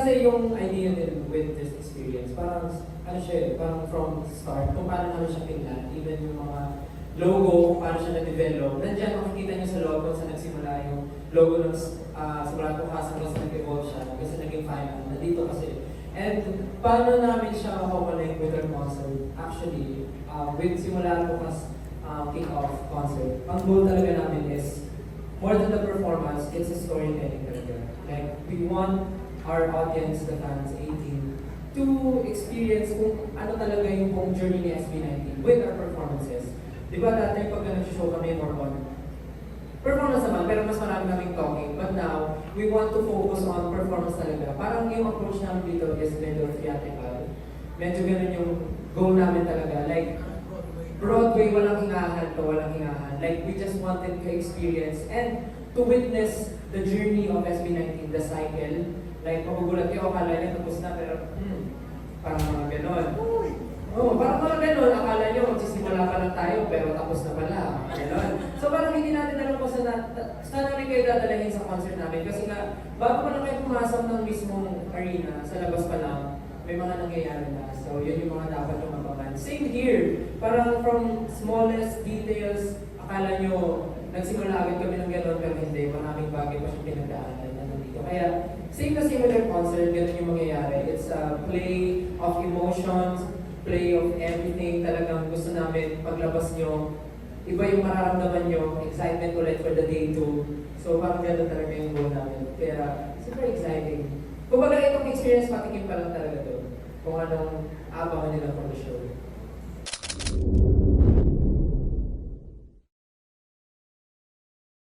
kasi yung idea din with this experience, parang, ano siya, parang from start, kung paano namin siya pinlan, even yung mga logo, kung paano siya na-develop. Nandiyan, makikita niyo sa logo sa nagsimula yung logo ng Sagrado Casa kasi nag-evolve siya, kasi naging final, nandito kasi. And paano namin siya makakonect with our concert? Actually, with simula po as kick-off concert, ang goal talaga namin is more than the performance, it's a storytelling talaga. Like, we want our audience, the fans, 18, to experience kung ano talaga yung buong journey ni SB19 with our performances. Di ba dati pag nag-show kami more on performance naman, pero mas marami naming talking. But now, we want to focus on performance talaga. Parang yung approach namin dito is medyo theatrical. Medyo ganun yung goal namin talaga. Like, Broadway, walang hingahan to, walang hingahan. Like, we just wanted to experience and to witness the journey of SB19, the cycle. Like, magugulat kayo, akala niya tapos na, pero parang mga ganon. Parang mga ganon, akala nyo, magsisimula pa lang tayo, pero tapos na pala. Ganon. So parang hindi natin alam kung saan namin kayo dadalahin sa concert namin. Kasi nga, bago pa lang kayo pumasok ng mismong arena, sa labas pa lang, may mga nangyayari na. So yun yung mga dapat yung mabangan. Same here. Parang from smallest details, akala nyo, nagsimula agad kami ng gano'n, pero hindi. Maraming bagay pa siyang pinagdaanan na nandito. Kaya, same na same with our concert, gano'n yung mangyayari. It's a play of emotions, play of everything. Talagang gusto namin paglabas nyo, iba yung mararamdaman nyo, excitement ulit for the day 2. So parang gano'n talaga yung goal namin. Kaya, super exciting. Kumbaga itong experience, patikim pa lang talaga to. Kung anong abangan nila for the show.